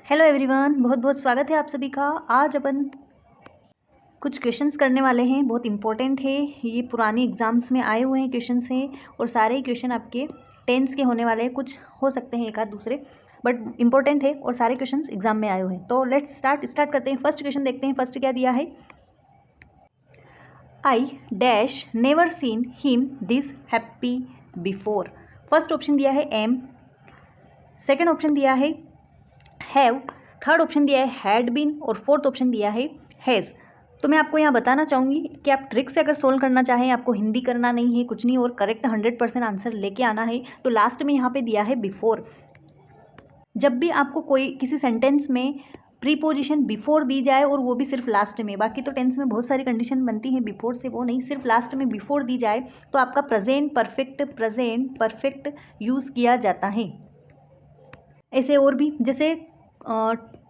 Hello everyone, बहुत बहुत स्वागत है आप सभी का। आज अपन कुछ क्वेश्चंस करने वाले हैं, बहुत इंपॉर्टेंट है। ये पुरानी एग्जाम्स में आए हुए हैं क्वेश्चंस हैं और सारे ही क्वेश्चन आपके टेंस के होने वाले हैं। कुछ हो सकते हैं एक आध दूसरे, बट इंपॉर्टेंट है और सारे क्वेश्चंस एग्जाम में आए हुए हैं। तो लेट्स स्टार्ट करते हैं। फर्स्ट क्वेश्चन देखते हैं। फर्स्ट क्या दिया है, I dash never seen him this happy before. First option दिया है एम, सेकेंड ऑप्शन दिया है हैव, थर्ड ऑप्शन दिया है हैड बीन और फोर्थ ऑप्शन दिया है हैज़। तो मैं आपको यहाँ बताना चाहूँगी कि आप ट्रिक से अगर सोल्व करना चाहें, आपको हिंदी करना नहीं है कुछ नहीं और करेक्ट 100% आंसर लेके आना है, तो लास्ट में यहाँ पे दिया है बिफोर। जब भी आपको कोई किसी सेंटेंस में प्रीपोजिशन बिफोर दी जाए और वो भी सिर्फ लास्ट में, बाकी तो टेंस में बहुत सारी कंडीशन बनती है बिफोर से, वो नहीं, सिर्फ लास्ट में बिफोर दी जाए तो आपका प्रेजेंट परफेक्ट यूज़ किया जाता है। ऐसे और भी, जैसे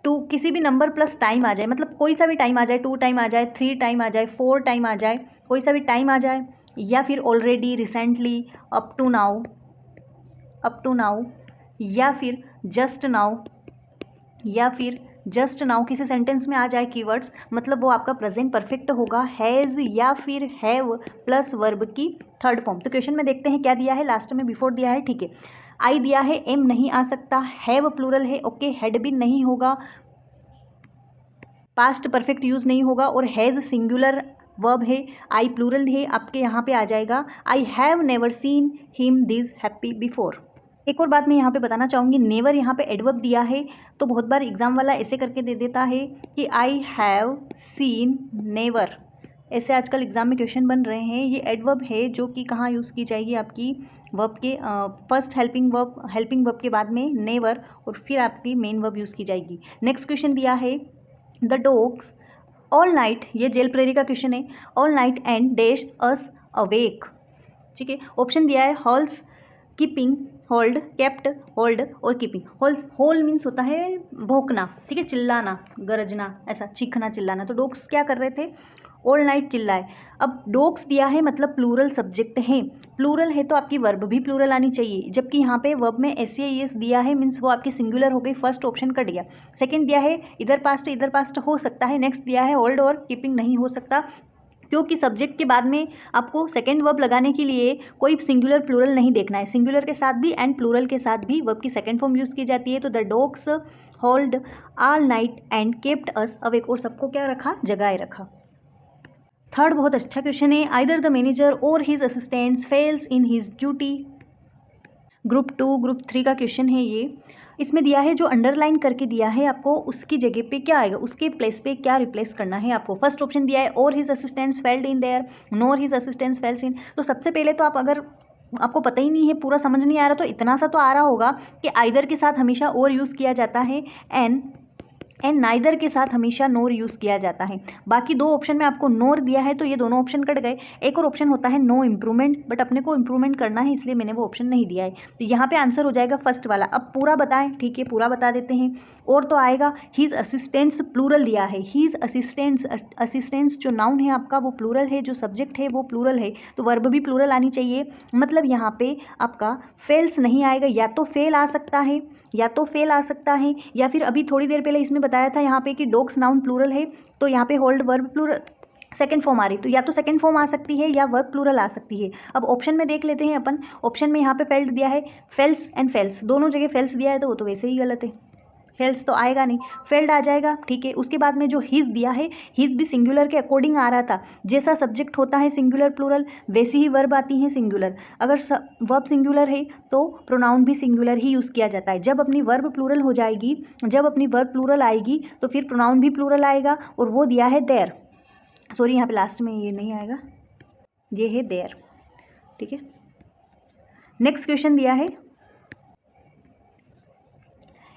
टू किसी भी नंबर प्लस टाइम आ जाए, मतलब कोई सा भी टाइम आ जाए, 2 टाइम आ जाए, 3 टाइम आ जाए, 4 टाइम आ जाए, कोई सा भी टाइम आ जाए, या फिर already, recently, up to now, या फिर जस्ट नाउ, किसी सेंटेंस में आ जाए कीवर्ड्स, मतलब वो आपका प्रेजेंट परफेक्ट होगा, हैज़ या फिर हैव प्लस वर्ब की थर्ड फॉर्म। तो क्वेश्चन में देखते हैं क्या दिया है, लास्ट में बिफोर दिया है, ठीक है। आई दिया है, एम नहीं आ सकता, हैव प्लूरल है, ओके, हैड बीन नहीं होगा, पास्ट परफेक्ट यूज़ नहीं होगा, और हैज़ सिंगुलर वर्ब है, आई प्लूरल है, आपके यहाँ पे आ जाएगा I have never seen him this happy before. एक और बात मैं यहाँ पे बताना चाहूँगी, नेवर यहाँ पे एडवर्ब दिया है, तो बहुत बार एग्जाम वाला ऐसे करके दे देता है कि आई हैव सीन नेवर, ऐसे आजकल एग्जाम में क्वेश्चन बन रहे हैं। ये एडवर्ब है जो कि कहाँ यूज़ की जाएगी, आपकी वर्ब के फर्स्ट हेल्पिंग वर्ब के बाद में नेवर, और फिर आपकी मेन वर्ब यूज़ की जाएगी। नेक्स्ट क्वेश्चन दिया है, द डॉग्स ऑल नाइट, ये जेल प्रेरी का क्वेश्चन है, all night and dash us awake, ठीक है। ऑप्शन दिया है halls, keeping, hold, kept, hold और कीपिंग। होल मीन्स होता है भौंकना, ठीक है, चिल्लाना, गरजना, ऐसा चीखना चिल्लाना। तो डॉग्स क्या कर रहे थे, ऑल नाइट चिल्लाए। अब डॉग्स दिया है मतलब प्लूरल सब्जेक्ट है, प्लूरल है तो आपकी वर्ब भी प्लूरल आनी चाहिए, जबकि यहाँ पे वर्ब में एस या एस दिया है, मीन्स वो आपकी सिंगुलर हो गई, फर्स्ट ऑप्शन कट गया। सेकंड दिया है इधर पास्ट हो सकता है, नेक्स्ट दिया है होल्ड और कीपिंग नहीं हो सकता, क्योंकि सब्जेक्ट के बाद में आपको सेकंड वर्ब लगाने के लिए कोई सिंगुलर प्लूरल नहीं देखना है, सिंगुलर के साथ भी एंड प्लूरल के साथ भी वर्ब की सेकंड फॉर्म यूज़ की जाती है। तो the dogs hold all night and kept us awake, और सबको क्या रखा, जगाए रखा। थर्ड बहुत अच्छा क्वेश्चन है, आइदर द मैनेजर और his assistants fails in his duty. Group 2 group 3 का क्वेश्चन है ये। इसमें दिया है जो अंडरलाइन करके दिया है आपको, उसकी जगह पे क्या आएगा, उसके प्लेस पे क्या रिप्लेस करना है आपको। फर्स्ट ऑप्शन दिया है और his assistants failed in their, NOR his assistants fails इन। तो सबसे पहले तो आप, अगर आपको पता ही नहीं है, पूरा समझ नहीं आ रहा, तो इतना सा तो आ रहा होगा कि आइदर के साथ हमेशा और यूज़ किया जाता है, एंड नाइदर के साथ हमेशा नोर यूज़ किया जाता है। बाकी दो ऑप्शन में आपको नोर दिया है तो ये दोनों ऑप्शन कट गए। एक और ऑप्शन होता है नो इम्प्रूवमेंट, बट अपने को इम्प्रूवमेंट करना है इसलिए मैंने वो ऑप्शन नहीं दिया है, तो यहाँ पे आंसर हो जाएगा फर्स्ट वाला। अब पूरा बताएं, ठीक है, पूरा बता देते हैं। और तो आएगा हीज असिस्टेंट्स, प्लूरल दिया है, हीज असिस्टेंट्स जो नाउन है आपका वो प्लूरल है, जो सब्जेक्ट है वो प्लूरल है, तो वर्ब भी प्लूरल आनी चाहिए। मतलब यहाँ पे आपका फेल्स नहीं आएगा, या तो फेल आ सकता है, या फिर अभी थोड़ी देर पहले इसमें बताया था यहाँ पे कि डॉग्स नाउन प्लूरल है, तो यहाँ पे hold verb plural second form आ रही, तो या तो सेकंड फॉर्म आ सकती है या वर्ब प्लूरल आ सकती है। अब ऑप्शन में देख लेते हैं अपन। ऑप्शन में यहाँ पे फेल्ड दिया है, फेल्स एंड फेल्स, दोनों जगह फेल्स दिया है, तो वो तो वैसे ही गलत है, फेल्स तो आएगा नहीं, फेल्ड आ जाएगा, ठीक है। उसके बाद में जो हिज दिया है, हिज भी सिंगुलर के अकॉर्डिंग आ रहा था, जैसा सब्जेक्ट होता है सिंगुलर प्लूरल वैसी ही वर्ब आती है सिंगुलर। अगर वर्ब सिंगुलर है तो प्रोनाउन भी सिंगुलर ही यूज़ किया जाता है। जब अपनी वर्ब प्लूरल हो जाएगी, जब अपनी वर्ब प्लूरल आएगी तो फिर प्रोनाउन भी प्लूरल आएगा, और वो दिया है देयर, सॉरी यहाँ पे लास्ट में ये नहीं आएगा, ये है देयर, ठीक है। नेक्स्ट क्वेश्चन दिया है,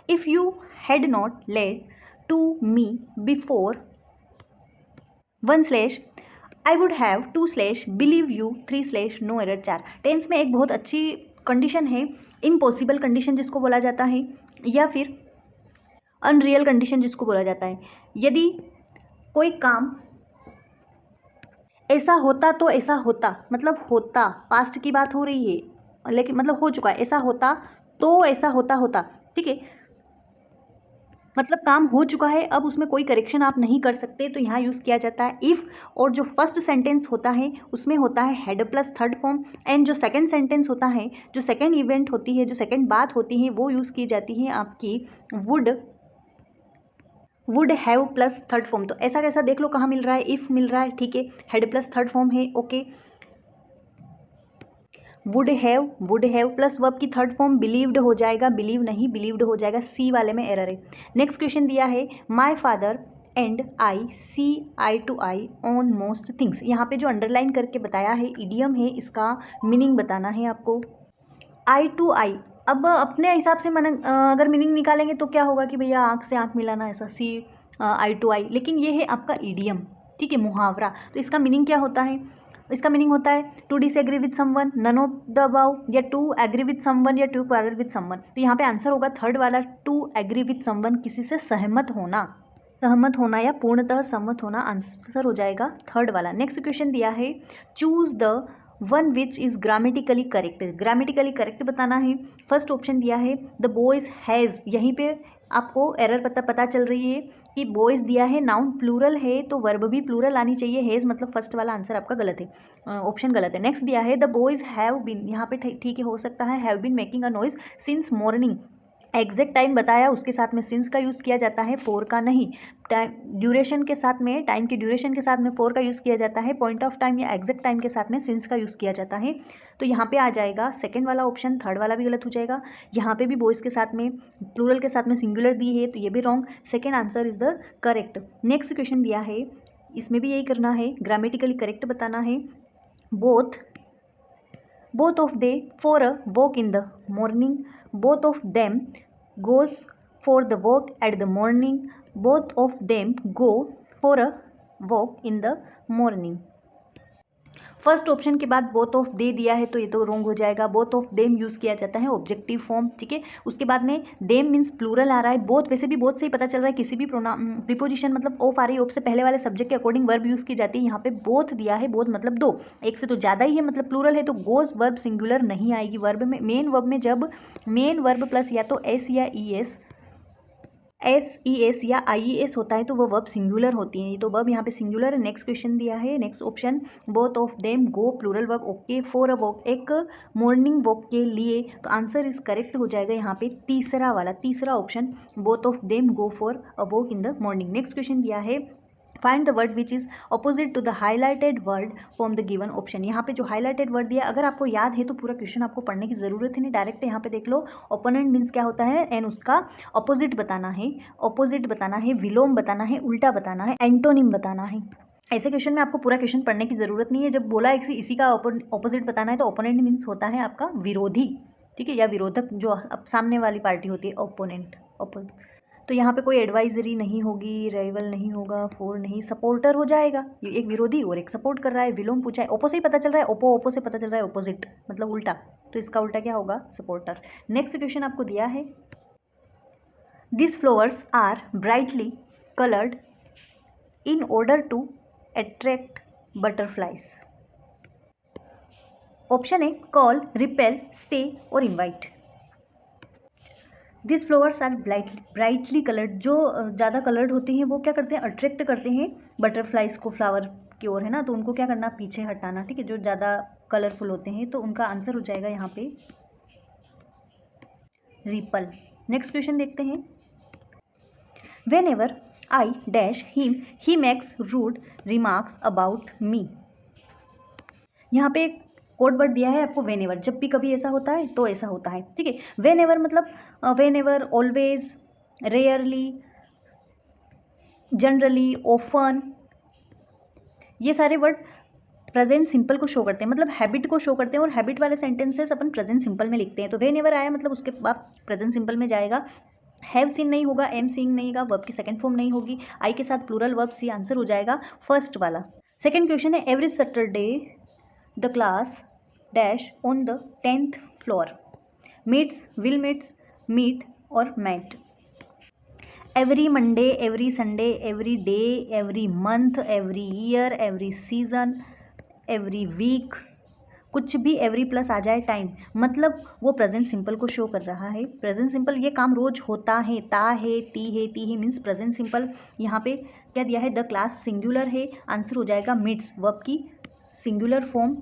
if you had not led to me before 1 I would have 2 believe you 3 no error 4। Tense में एक बहुत अच्छी कंडीशन है, इम्पॉसिबल कंडीशन जिसको बोला जाता है, या फिर अनरियल कंडीशन जिसको बोला जाता है। यदि कोई काम ऐसा होता तो ऐसा होता, मतलब होता, पास्ट की बात हो रही है, लेकिन मतलब हो चुका है, ऐसा होता तो ऐसा होता, ठीक है। मतलब काम हो चुका है, अब उसमें कोई करेक्शन आप नहीं कर सकते, तो यहाँ यूज़ किया जाता है इफ़। और जो फर्स्ट सेंटेंस होता है उसमें होता है had plus third form, and जो सेकंड सेंटेंस होता है, जो सेकंड इवेंट होती है, जो सेकंड बात होती है, वो यूज़ की जाती है आपकी would have plus third form. तो ऐसा कैसा देख लो कहाँ मिल रहा है, इफ़ मिल रहा है, ठीक है, हैड प्लस थर्ड फॉर्म है, okay. Would have plus verb की थर्ड फॉर्म बिलीव्ड हो जाएगा, बिलीव नहीं बिलीव्ड हो जाएगा, सी वाले में एरर है। नेक्स्ट क्वेश्चन दिया है my father and I see eye to eye on most things. यहाँ पे जो अंडरलाइन करके बताया है इडियम है, इसका मीनिंग बताना है आपको। आई टू आई, अब अपने हिसाब से अगर मीनिंग निकालेंगे तो क्या होगा कि भैया आँख से आँख मिलाना, ऐसा सी आई टू आई, लेकिन ये है आपका इडियम, ठीक है, मुहावरा। तो इसका मीनिंग क्या होता है, इसका मीनिंग होता है to disagree with someone, none of the above, या टू एग्री विद समवन, या टू क्वारल विद समवन। तो यहाँ पे आंसर होगा थर्ड वाला, टू एग्री विद समवन, किसी से सहमत होना या पूर्णतः सहमत होना, आंसर हो जाएगा थर्ड वाला। नेक्स्ट क्वेश्चन दिया है choose the one which is grammatically correct, grammatically correct बताना है। फर्स्ट ऑप्शन दिया है द बॉयज़ हैज़, यहीं पे आपको एरर पता चल रही है कि बॉयज़ दिया है, नाउन प्लूरल है तो वर्ब भी प्लूरल आनी चाहिए, हैज़ मतलब फर्स्ट वाला आंसर आपका गलत है, ऑप्शन गलत है। नेक्स्ट दिया है द बॉयज़ हैव बीन, यहाँ पे ठीक है हो सकता है have been making a noise since morning, exact time बताया, उसके साथ में सिंस का यूज़ किया जाता है, फोर का नहीं। टाइम ड्यूरेशन के साथ में, टाइम की ड्यूरेशन के साथ में फोर का यूज़ किया जाता है, पॉइंट ऑफ टाइम या एग्जैक्ट टाइम के साथ में सिंस का यूज़ किया जाता है। तो यहाँ पे आ जाएगा सेकंड वाला ऑप्शन, थर्ड वाला भी गलत हो जाएगा। यहाँ पे भी बॉयज़ के साथ में प्लूरल के साथ में सिंगुलर दी है तो ये भी wrong, second answer is the correct. Next question दिया है, इसमें भी यही करना है, ग्रामेटिकली करेक्ट बताना है। Both of they for a walk in the morning, both of them goes for the walk at the morning, both of them go for a walk in the morning। First option के बाद both of दे दिया है तो ये तो wrong हो जाएगा, both of them use किया जाता है ऑब्जेक्टिव फॉर्म, ठीक है। उसके बाद में देम मीन्स प्लूरल आ रहा है, बोथ वैसे भी बोथ से ही पता चल रहा है, किसी भी प्रीपोजिशन मतलब ऑफ आ रही है, ऑफ से पहले वाले सब्जेक्ट के अकॉर्डिंग वर्ब यूज़ की जाती है। यहाँ पे बोथ दिया है, बोथ मतलब दो, एक से तो ज़्यादा ही है, मतलब प्लूरल है, तो गोज वर्ब सिंगुलर नहीं आएगी वर्ब में। मेन वर्ब में जब मेन वर्ब प्लस या तो एस या ई एस या IES होता है तो वो वर्ब सिंगुलर होती है, तो वर्ब यहाँ पे सिंगुलर है। नेक्स्ट क्वेश्चन दिया है, next option both of them go plural verb, okay, for a walk एक मॉर्निंग वॉक के लिए, तो आंसर इज करेक्ट हो जाएगा यहाँ पे तीसरा वाला, तीसरा option, both of them go for a walk in the morning. Next question दिया है find the word which is opposite to the highlighted word from the given option. यहाँ पे जो हाईलाइटेड वर्ड दिया, अगर आपको याद है तो पूरा क्वेश्चन आपको पढ़ने की ज़रूरत है नहीं, डायरेक्ट यहाँ पे देख लो। ओपोनेंट मीन्स क्या होता है, एंड उसका अपोजिट बताना है, ऑपोजिट बताना है, विलोम बताना है, उल्टा बताना है, एंटोनिम बताना है। ऐसे क्वेश्चन में आपको पूरा क्वेश्चन पढ़ने की ज़रूरत नहीं है, जब बोला इसी का ऑपोजिट बताना है तो ओपोनेंट मीन्स होता है आपका विरोधी, ठीक है, या विरोधक, जो अब सामने वाली पार्टी होती है ओपोनेंट। तो यहाँ पे कोई एडवाइजरी नहीं होगी, राइवल नहीं होगा, फोर नहीं, सपोर्टर हो जाएगा, ये एक विरोधी और एक सपोर्ट कर रहा है। विलोम पूछा है, ओपो से ही पता चल रहा है, ओपो से पता चल रहा है ऑपोजिट मतलब उल्टा, तो इसका उल्टा क्या होगा, सपोर्टर। नेक्स्ट क्वेश्चन आपको दिया है this flowers are brightly coloured in order to attract butterflies. Option है कॉल, रिपेल, स्टे और invite. This flowers are brightly coloured, जो ज़्यादा कलर्ड होते हैं वो क्या करते हैं, अट्रैक्ट करते हैं बटरफ्लाइज को फ्लावर की ओर, है ना, तो उनको क्या करना, पीछे हटाना, ठीक है, जो ज़्यादा कलरफुल होते हैं, तो उनका आंसर हो जाएगा यहाँ पे रिपल। नेक्स्ट क्वेश्चन देखते हैं whenever I dash him he makes rude remarks about me. यहाँ पे कोड वर्ड दिया है आपको वेन एवर, जब भी कभी ऐसा होता है तो ऐसा होता है, ठीक है। वेन एवर मतलब when ever, always, rarely, generally, often, ये सारे वर्ड प्रेजेंट सिंपल को शो करते हैं, मतलब हैबिट को शो करते हैं, और हैबिट वाले सेंटेंसेस अपन प्रेजेंट सिंपल में लिखते हैं। तो वेन एवर आया मतलब उसके बाद प्रेजेंट सिंपल में जाएगा, हैव सीन नहीं होगा, एम सीइंग नहीं होगा, वर्ब की सेकंड फॉर्म नहीं होगी, आई के साथ प्लूरल वर्ब, सी आंसर हो जाएगा फर्स्ट वाला। सेकंड क्वेश्चन है every Saturday the class dash on the 10th floor meets, will meets, meet और met. Every Monday, every Sunday, every day, every month, every year, every season, every week, कुछ भी every plus आ जाए time, मतलब वो present simple को show कर रहा है। प्रेजेंट सिंपल ये काम रोज होता है, ता है, ती है मीन्स प्रेजेंट सिंपल। यहाँ पे क्या दिया है, द क्लास सिंगुलर है, आंसर हो जाएगा मिड्स, वर्ब की singular form,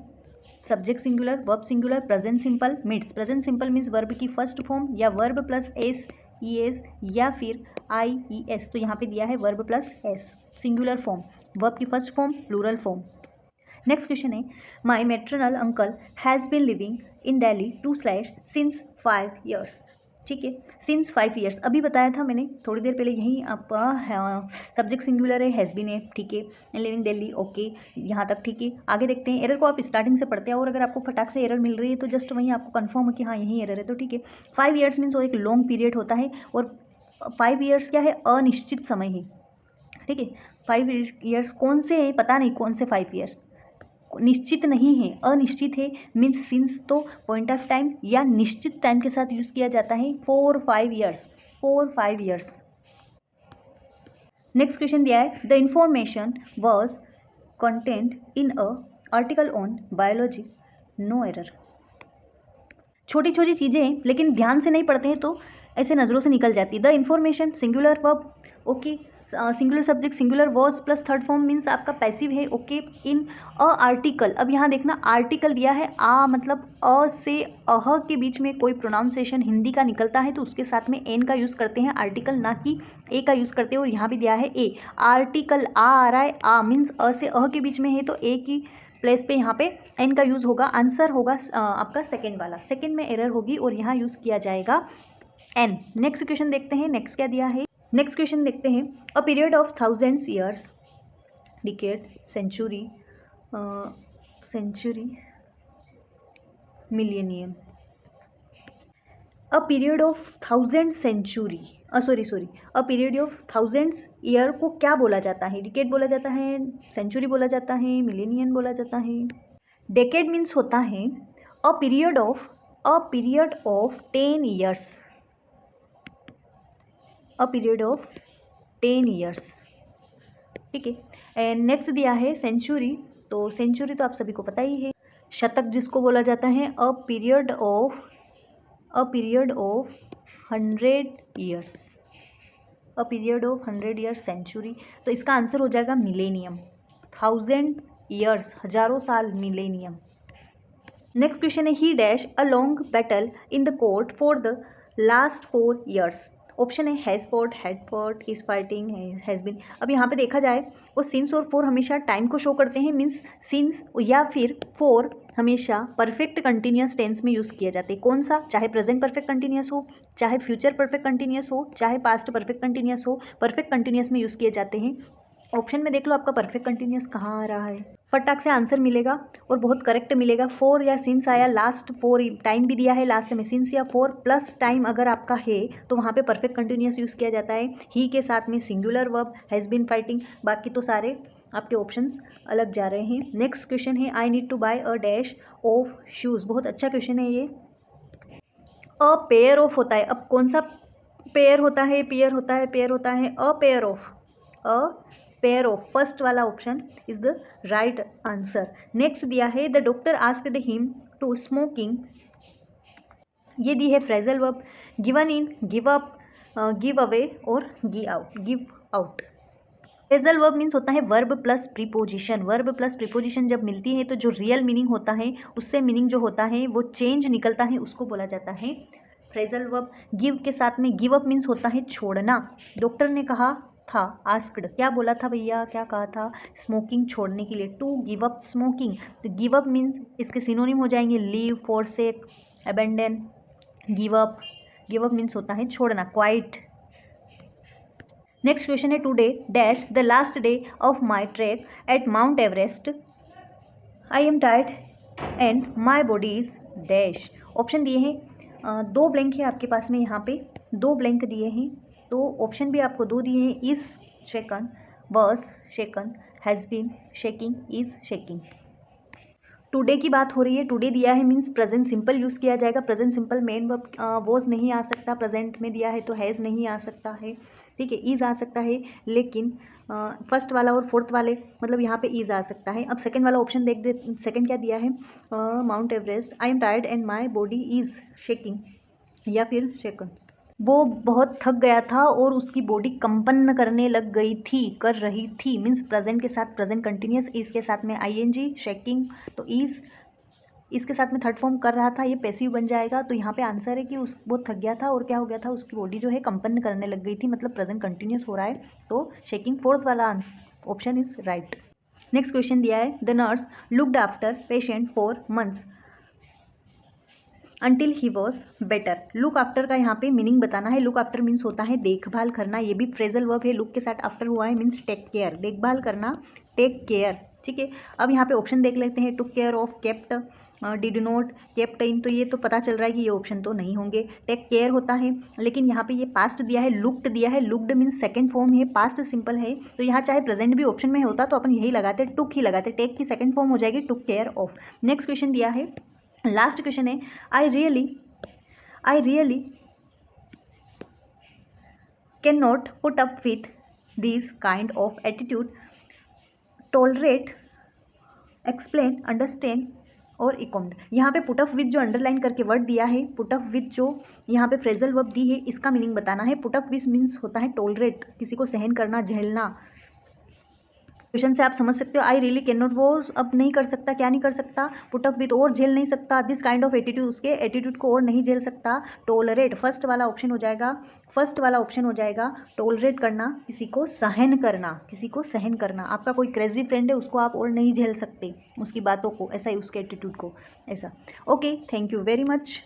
subject singular, verb singular, present simple, मिड्स। प्रेजेंट सिंपल मीन्स वर्ब की फर्स्ट फॉर्म या verb plus S E S या फिर आई ई एस। तो यहाँ पे दिया है verb plus s, singular form, verb की first form, plural form. Next question है, my maternal uncle has been living in Delhi since 5 years। ठीक है, सिंस 5 years अभी बताया था मैंने थोड़ी देर पहले, यहीं आपका सब्जेक्ट सिंगुलर है, हैज़ बीन है, ठीक है, इन लिविंग दिल्ली, ओके, यहाँ तक ठीक है। आगे देखते हैं, एरर को आप स्टार्टिंग से पढ़ते हैं और अगर आपको फटाक से एरर मिल रही है तो जस्ट वहीं आपको कंफर्म हो कि हाँ यहीं एरर है, तो ठीक है। 5 years मीन्स वो एक लॉन्ग पीरियड होता है और 5 years क्या है, अनिश्चित समय है, ठीक है। 5 years कौन से हैं पता नहीं, कौन से 5 year निश्चित नहीं है, अनिश्चित है, मीन्स सिंस तो पॉइंट ऑफ टाइम या निश्चित टाइम के साथ यूज़ किया जाता है, 4-5 years, 4-5 years। नेक्स्ट क्वेश्चन दिया है, the information was content in a article on biology, no error. छोटी छोटी चीज़ें हैं लेकिन ध्यान से नहीं पढ़ते हैं तो ऐसे नज़रों से निकल जाती है। The information singular verb, okay, singular subject singular verbs plus third form means आपका पैसिव है, ओके। इन अ आर्टिकल, अब यहाँ देखना आर्टिकल दिया है, आ मतलब अ से अह के बीच में कोई प्रोनाउंसिएशन हिंदी का निकलता है तो उसके साथ में एन का यूज़ करते हैं आर्टिकल, ना कि ए का यूज़ करते हैं। और यहाँ भी दिया है ए, आर्टिकल आ रहा है, आ मीन्स अ से अह के बीच में है तो ए की प्लेस पे यहाँ पे एन का यूज़ होगा, आंसर होगा आपका सेकेंड वाला, सेकेंड में एरर होगी और यहाँ यूज़ किया जाएगा एन। नेक्स्ट क्वेश्चन देखते हैं, नेक्स्ट क्या दिया है, नेक्स्ट क्वेश्चन देखते हैं, a period of 1000 years, decade, century, millennium. A period of 1000 century, a period of 1000 year को क्या बोला जाता है, डिकेड बोला जाता है, सेंचुरी बोला जाता है, मिलेनियम बोला जाता है। डेकेड मीन्स होता है a period of 10 years, a period of 10 years, ठीक है। एंड नेक्स्ट दिया है सेंचुरी, तो सेंचुरी तो आप सभी को पता ही है, शतक जिसको बोला जाता है, a period of 100 years, a period of 100 years century. तो इसका आंसर हो जाएगा मिलेनियम, 1000 years, हजारों साल, मिलेनियम। नेक्स्ट क्वेश्चन है, he dash a long battle in the court for the last 4 years। Option है has fought, had fought, is fighting, has been. अब यहाँ पे देखा जाए वो सिंस और फोर हमेशा टाइम को शो करते हैं, मीन्स सिंस या फिर फोर हमेशा परफेक्ट कंटिन्यूस टेंस में यूज़ किए जाते हैं। कौन सा, चाहे प्रेजेंट परफेक्ट कंटिन्यूस हो, चाहे फ्यूचर परफेक्ट कंटिन्यूस हो, चाहे पास्ट परफेक्ट कंटिन्यूस हो, परफेक्ट कंटिन्यूस में यूज़ किए जाते हैं। ऑप्शन में देख लो आपका परफेक्ट कंटिन्यूस कहाँ आ रहा है, फटाक से आंसर मिलेगा और बहुत करेक्ट मिलेगा। 4 या सिंस आया, लास्ट 4 टाइम भी दिया है लास्ट में, सिंस या 4 प्लस टाइम अगर आपका है तो वहाँ पे परफेक्ट कंटिन्यूस यूज़ किया जाता है। ही के साथ में singular verb, has been fighting, बाकी तो सारे आपके ऑप्शंस अलग जा रहे हैं। नेक्स्ट क्वेश्चन है, I need to buy a dash of shoes. बहुत अच्छा क्वेश्चन है ये। अ पेयर ऑफ होता है, अब कौन सा पेयर होता है, पेयर होता है, पेयर होता है, a pair of, a pair of, first वाला option is the right answer. Next दिया है, the doctor asked him to smoking, ये दी है phrasal verb, given in, give up, give away और give out. Phrasal verb means होता है verb plus preposition, verb plus preposition जब मिलती है तो जो रियल मीनिंग होता है उससे मीनिंग जो होता है वो चेंज निकलता है, उसको बोला जाता है फ्रेजल वर्ब। गिव के साथ में गिव अप मीन्स होता है छोड़ना। डॉक्टर ने कहा था, आस्क्ड क्या बोला था भैया, क्या कहा था, स्मोकिंग छोड़ने के लिए, टू गिव अप स्मोकिंग। तो गिव अप मीन्स इसके सिनोनिम हो जाएंगे leave, forsake, abandon, give up means होता है छोड़ना, क्वाइट। नेक्स्ट क्वेश्चन है, today dash the last day of my trek at Mount Everest, I am tired and my body is dash. Option दिए हैं, 2 blank है आपके पास में, यहाँ पे 2 ब्लैंक दिए हैं, तो ऑप्शन भी आपको 2 दिए हैं, is shaken, was shaken, has been shaking, is shaking. Today की बात हो रही है, टुडे दिया है मीन्स प्रेजेंट सिंपल यूज़ किया जाएगा। Present simple main verb was नहीं आ सकता, प्रेजेंट में दिया है तो हैज़ नहीं आ सकता है, ठीक है। ईज़ आ सकता है, लेकिन फर्स्ट वाला और फोर्थ वाले मतलब यहाँ पे ईज़ आ सकता है। अब सेकंड वाला ऑप्शन देख दे, सेकंड क्या दिया है, mount Everest, I am tired and my body is shaking, या फिर शेकन, वो बहुत थक गया था और उसकी बॉडी कंपन करने लग गई थी, कर रही थी, मीन्स प्रेजेंट के साथ प्रेजेंट कंटिन्यूस, इसके साथ में आईएनजी शेकिंग, तो इज़ इसके साथ में थर्ड फॉर्म कर रहा था, ये पैसिव बन जाएगा। तो यहाँ पे आंसर है कि वो थक गया था और क्या हो गया था, उसकी बॉडी जो है कंपन करने लग गई थी, मतलब प्रेजेंट कंटिन्यूस हो रहा है, तो शेकिंग फोर्थ वाला answer option is right. Next question दिया है, the nurse looked after patient for months until he was better. Look after का यहाँ पे मीनिंग बताना है। लुक आफ्टर मीन्स होता है देखभाल करना, ये भी फ्रेजल वर्ब है, लुक के साथ आफ्टर हुआ है मीन्स टेक केयर, देखभाल करना, टेक केयर, ठीक है। अब यहाँ पे ऑप्शन देख लेते हैं, took care of, kept, did not, kept in, तो ये तो पता चल रहा है कि ये ऑप्शन तो नहीं होंगे। टेक केयर होता है, लेकिन यहाँ पे ये पास्ट दिया है, लुक्ड दिया है, लुक्ड मीन्स सेकंड फॉर्म है, पास्ट सिंपल है, तो यहाँ चाहे प्रेजेंट भी ऑप्शन में होता तो अपन यही लगाते, टुक ही लगाते, टेक की सेकंड फॉर्म हो जाएगी took care of. Next question दिया है, लास्ट क्वेश्चन है, I really can not put up with this kind of attitude, tolerate, explain, understand और इकॉम्ड। यहाँ पे पुट अप विथ जो अंडरलाइन करके वर्ड दिया है, पुट अप विथ जो यहाँ पे फ्रेजल वर्ब दी है, इसका मीनिंग बताना है। पुट अप विथ मीन्स होता है टॉलरेट, किसी को सहन करना, झेलना। क्वेश्चन से आप समझ सकते हो, आई रियली कैन नॉट, वो अब नहीं कर सकता, क्या नहीं कर सकता, पुट अप विद, और झेल नहीं सकता, दिस काइंड ऑफ एटीट्यूड, उसके एटीट्यूड को और नहीं झेल सकता, टॉलरेट, फर्स्ट वाला ऑप्शन हो जाएगा, फर्स्ट वाला ऑप्शन हो जाएगा, टॉलरेट करना, किसी को सहन करना, किसी को सहन करना। आपका कोई क्रेजी फ्रेंड है, उसको आप और नहीं झेल सकते, उसकी बातों को, ऐसा ही उसके एटीट्यूड को, ऐसा। Okay, thank you very much.